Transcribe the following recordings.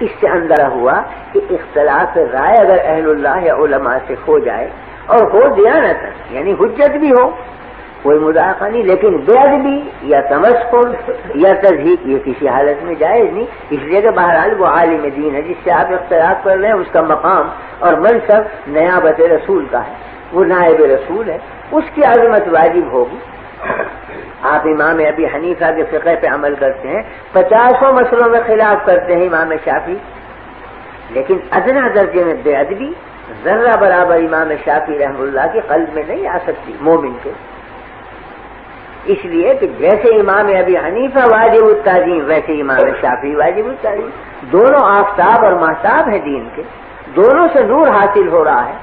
اس سے اندازہ ہوا کہ اختلاف رائے اگر اہل اللہ یا علماء سے ہو جائے اور ہو دیانت یعنی حجت بھی ہو کوئی مذاق نہیں، لیکن بے ادبی یا تمسخر یا تضحیق یہ کسی حالت میں جائز نہیں، اس لیے کہ بہرحال وہ عالم دین ہے جس سے آپ اختلاف کر رہے ہیں، اس کا مقام اور منصب نیابت رسول کا ہے، وہ نائب رسول ہے، اس کی عظمت واجب ہوگی۔ آپ امام ابی حنیفہ کے فقہ پہ عمل کرتے ہیں، 50 مسئلوں میں خلاف کرتے ہیں امام شافعی، لیکن ادنا درجے میں بے ادبی ذرہ برابر امام شافعی رحمہ اللہ کے قلب میں نہیں آ سکتی مومن کے، اس لیے کہ جیسے امام ابی حنیفہ واجب التعظیم ویسے امام شافعی واجب التعظیم، دونوں آفتاب اور مہتاب ہیں دین کے، دونوں سے نور حاصل ہو رہا ہے،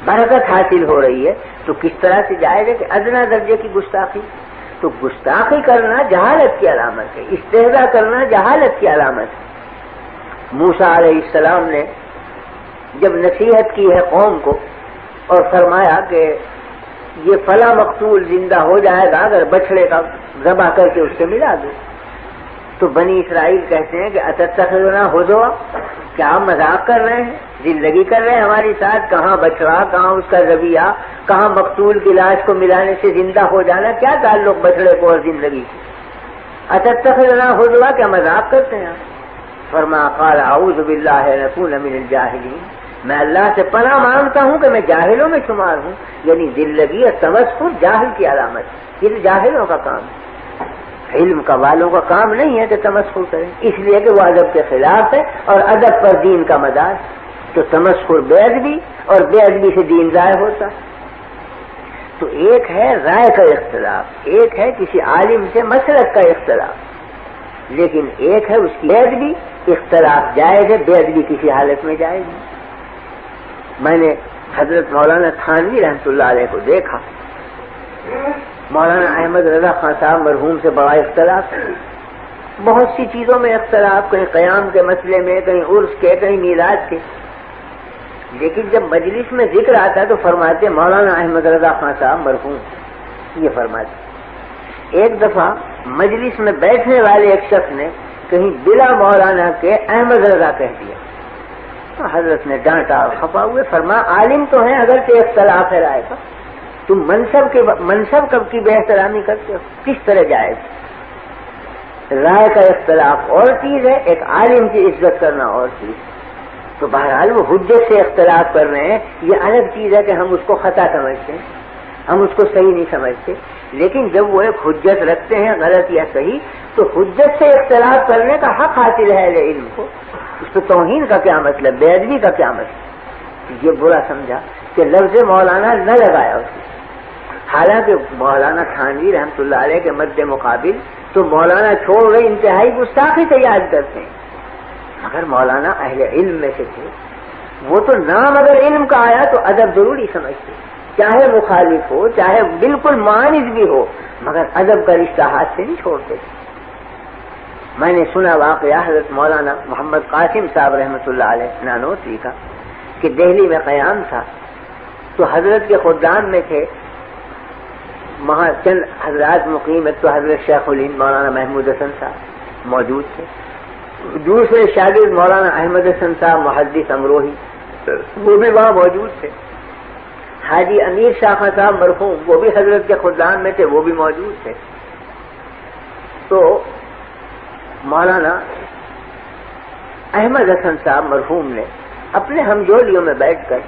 برکت حاصل ہو رہی ہے، تو کس طرح سے جائز ہے کہ ادنا درجے کی گستاخی؟ تو گستاخی کرنا جہالت کی علامت ہے، استہزاء کرنا جہالت کی علامت ہے۔ موسیٰ علیہ السلام نے جب نصیحت کی ہے قوم کو اور فرمایا کہ یہ فلاں مقتول زندہ ہو جائے گا اگر بچڑے کا ذبح کر کے اس سے ملا دو، تو بنی اسرائیل کہتے ہیں کہ اتتخذنا ہزوا، کیا آپ مذاق کر رہے ہیں، زندگی کر رہے ہیں ہماری ساتھ، کہاں بچڑا، کہاں اس کا ذبیحہ، کہاں مقتول کی لاش کو ملانے سے زندہ ہو جانا، کیا تعلق بچڑے کو اور زندگی کی؟ اتتخذنا ہزوا، کیا مذاق کرتے ہیں؟ فرمایا قال اعوذ باللہ ان اکون من الجاہلین، میں اللہ سے پناہ مانگتا ہوں کہ میں جاہلوں میں شمار ہوں، یعنی دلگی اور تمسخر جاہل کی علامت، یہ جاہلوں کا کام ہے، علم کا والوں کا کام نہیں ہے کہ تمسخر کریں، اس لیے کہ وہ ادب کے خلاف ہے اور ادب پر دین کا مدار، تو تمسخر بے ادبی اور بے ادبی سے دین ضائع ہوتا۔ تو ایک ہے رائے کا اختلاف، ایک ہے کسی عالم سے مسلک کا اختلاف، لیکن ایک ہے اس کی بے ادبی، اختلاف جائز ہے، بے ادبی کسی حالت میں جائز نہیں۔ میں نے حضرت مولانا تھانوی رحمۃ اللہ علیہ کو دیکھا، مولانا احمد رضا خان صاحب مرحوم سے بڑا اختلاف، بہت سی چیزوں میں اختلاف، کہیں قیام کے مسئلے میں، کہیں عرس کے، کہیں میلاد کے، لیکن جب مجلس میں ذکر آتا تو فرماتے مولانا احمد رضا خان صاحب مرحوم، یہ فرماتے۔ ایک دفعہ مجلس میں بیٹھنے والے ایک شخص نے کہیں بلا مولانا کے احمد رضا کہہ دیا، تو حضرت نے ڈانٹا اور خفا ہوئے، فرمایا عالم تو ہیں اگرچہ اختلاف ہے رائے کا، تم منصب کب کی بے احترامی کرتے ہو، کس طرح جائز؟ رائے کا اختلاف اور چیز ہے، ایک عالم کی عزت کرنا اور چیز، تو بہرحال وہ حجت سے اختلاف کر رہے ہیں، یہ الگ چیز ہے کہ ہم اس کو خطا سمجھتے ہیں، ہم اس کو صحیح نہیں سمجھتے، لیکن جب وہ ایک حجت رکھتے ہیں غلط یا صحیح، تو حجت سے اختلاف کرنے کا حق حاصل ہے اہل علم کو، اس پہ توہین کا کیا مطلب، بے ادبی کا کیا مطلب؟ یہ برا سمجھا کہ لفظ مولانا نہ لگایا اس نے، حالانکہ مولانا تھانوی رحمۃ اللہ علیہ کے مد مقابل تو مولانا چھوڑ رہے انتہائی گستاخی سے یاد کرتے ہیں، اگر مولانا اہل علم میں سے تھے، وہ تو نام اگر علم کا آیا تو ادب ضروری سمجھتے، چاہے مخالف ہو، چاہے بالکل معاند بھی ہو، مگر ادب کا رشتہ ہاتھ سے نہیں چھوڑتے۔ میں نے سنا واقعہ حضرت مولانا محمد قاسم صاحب رحمۃ اللہ علیہ نانوتوی کا کہ دہلی میں قیام تھا، تو حضرت کے خدام میں تھے وہاں چند حضرات مقیم، ایک تو حضرت شیخ الہند مولانا محمود حسن صاحب موجود تھے، دوسرے شاگرد مولانا احمد حسن صاحب محدث امروہی وہ بھی وہاں موجود تھے، حاجی امیر شاہ خان صاحب مرحوم وہ بھی حضرت کے خدام میں تھے، وہ بھی موجود تھے۔ تو مولانا احمد حسن صاحب مرحوم نے اپنے ہمجولیوں میں بیٹھ کر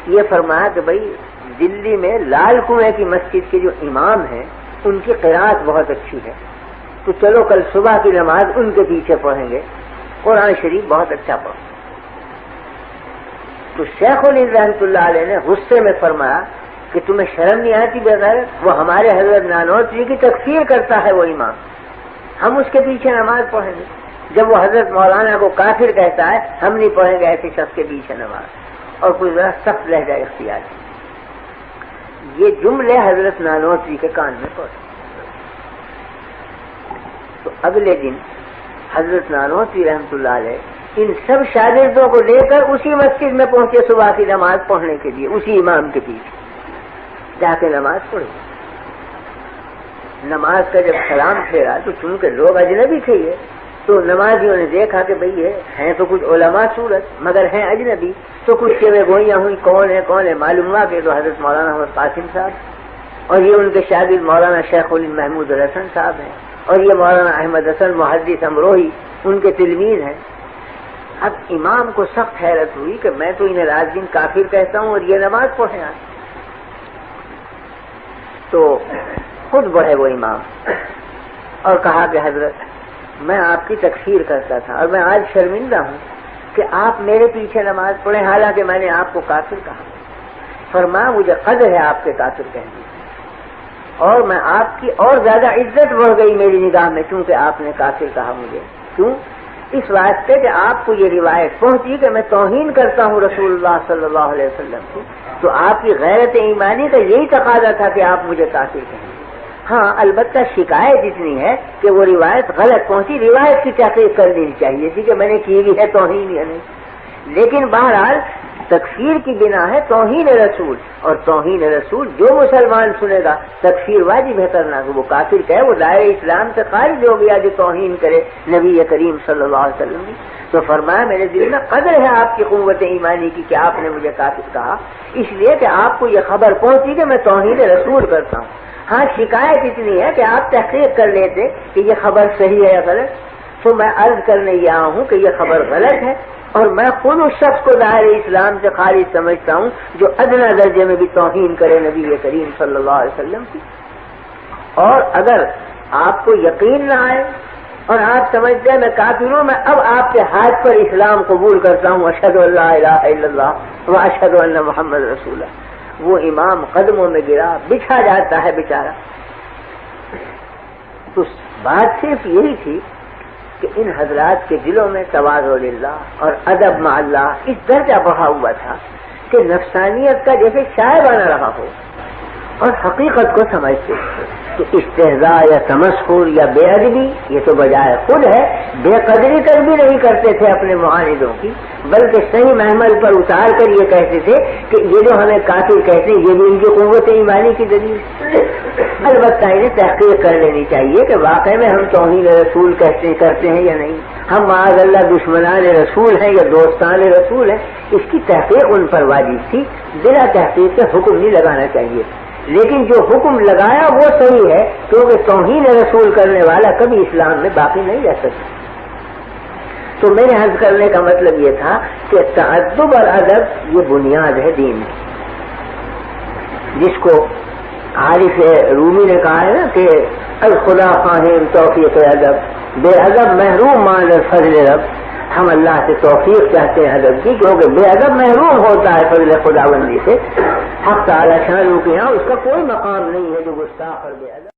یہ فرمایا کہ بھائی دلی میں لال کنویں کی مسجد کے جو امام ہیں ان کی قرات بہت اچھی ہے، تو چلو کل صبح کی نماز ان کے پیچھے پڑھیں گے، قرآن شریف بہت اچھا پڑھو۔ تو شیخ الہند رحمۃ اللہ علیہ نے غصے میں فرمایا کہ تمہیں شرم نہیں آتی بغیر، وہ ہمارے حضرت نانوتوی کی تکفیر کرتا ہے وہ امام، ہم اس کے پیچھے نماز پڑھیں گے، جب وہ حضرت مولانا کو کافر کہتا ہے ہم نہیں پڑھیں گے ایسے شخص کے پیچھے نماز، اور کوئی ذرا سخت لہجہ اختیار کیا۔ یہ جملے حضرت نانوتوی کے کان میں پڑے، تو اگلے دن حضرت نانوتوی رحمۃ اللہ علیہ ان سب شاگردوں کو لے کر اسی مسجد میں پہنچے صبح کی نماز پڑھنے کے لیے، اسی امام کے پیچھے جا کے نماز پڑھی۔ نماز کا جب سلام پھیرا تو چونکہ لوگ اجنبی تھے یہ، تو نمازیوں نے دیکھا کہ بھئی یہ ہیں تو کچھ علماء صورت مگر ہیں اجنبی، تو کچھ کے گوئیاں ہوئی کون ہے معلوم ہوا کہ تو حضرت مولانا احمد قاسم صاحب اور یہ ان کے شاگرد مولانا شیخ الہند محمود الحسن صاحب ہیں اور یہ مولانا احمد حسن محدث امروہی ان کے تلمیذ ہیں۔ اب امام کو سخت حیرت ہوئی کہ میں تو انہیں رات دن کافر کہتا ہوں اور یہ نماز پڑھیں آج۔ تو خود بڑھے وہ امام اور کہا کہ حضرت میں آپ کی تکفیر کرتا تھا اور میں آج شرمندہ ہوں کہ آپ میرے پیچھے نماز پڑھیں، حالانکہ میں نے آپ کو کافر کہا۔ فرمایا مجھے قدر ہے آپ کے کافر کہنے اور میں آپ کی اور زیادہ عزت بڑھ گئی میری نگاہ میں کیونکہ آپ نے کافر کہا مجھے۔ کیوں؟ اس واسطے کہ آپ کو یہ روایت پہنچی کہ میں توہین کرتا ہوں رسول اللہ صلی اللہ علیہ وسلم کی، تو آپ کی غیرت ایمانی کا یہی تقاضا تھا کہ آپ مجھے کافر کہیں۔ ہاں البتہ شکایت اتنی ہے کہ وہ روایت غلط پہنچی، روایت کی تحقیق کر لینی چاہیے تھی کہ میں نے کی بھی ہے توہین یا نہیں، لیکن بہرحال تکفیر کی بنا ہے توہین رسول، اور توہین رسول جو مسلمان سنے گا تکفیر واجب ہے کرنا، کہ وہ کافر کہے وہ دائرہ اسلام سے خارج ہو گیا جو توہین کرے نبی کریم صلی اللہ علیہ وسلم کی۔ تو فرمایا میرے دل میں قدر ہے آپ کی قوت ایمانی کی کہ آپ نے مجھے کافر کہا، اس لیے کہ آپ کو یہ خبر پہنچی کہ میں توہین رسول کرتا ہوں۔ ہاں شکایت اتنی ہے کہ آپ تحقیق کر لیتے کہ یہ خبر صحیح ہے یا غلط، تو میں عرض کرنے یہ آیا ہوں کہ یہ خبر غلط ہے اور میں خود اس شخص کو دائرہ اسلام سے خارج سمجھتا ہوں جو ادنی درجے میں بھی توہین کرے نبی کریم صلی اللہ علیہ وسلم کی۔ اور اگر آپ کو یقین نہ آئے اور آپ سمجھتے ہیں میں کافر ہوں، میں اب آپ کے ہاتھ پر اسلام قبول کرتا ہوں، اشہد ان لا الہ الا اللہ و اشہد ان محمد رسول اللہ۔ وہ امام قدموں میں گرا، بچھا جاتا ہے بیچارہ۔ تو بات صرف یہی تھی کہ ان حضرات کے دلوں میں تواضع للہ اور ادب مع اللہ اس درجہ بڑھا ہوا تھا کہ نفسانیت کا جیسے شائبہ نہ رہا ہو اور حقیقت کو سمجھتے کہ استہزاء یا تمسخر یا بے ادبی یہ تو بجائے خود ہے، بے قدری تک بھی نہیں کرتے تھے اپنے معاندوں کی، بلکہ صحیح محمل پر اتار کر یہ کہتے تھے کہ یہ جو ہمیں کافر کہتے ہیں یہ بھی ان کی قوت ایمانی کی دلیل۔ البتہ انہیں تحقیق کر لینی چاہیے کہ واقعی میں ہم توہین رسول کرتے ہیں یا نہیں، ہم معاذ اللہ دشمنان رسول ہیں یا دوستان رسول ہیں، اس کی تحقیق ان پر واجب تھی، بلا تحقیق سے حکم نہیں لگانا چاہیے۔ لیکن جو حکم لگایا وہ صحیح ہے کیونکہ توہین رسول کرنے والا کبھی اسلام میں باقی نہیں رہ سکتا۔ تو میرے حرض کرنے کا مطلب یہ تھا کہ تعدب اور ادب یہ بنیاد ہے دین کی، جس کو عارف رومی نے کہا ہے نا کہ الخدا خواہم توفیق ادب، بے ادب محروم مان فضل رب۔ ہم اللہ سے توفیق چاہتے ہیں ادب کی، کیونکہ بے ادب محروم ہوتا ہے فضل خداوندی سے۔ حق تعالی شان کے یہاں اس کا کوئی مقام نہیں ہے جو گستاخ اور بے ادب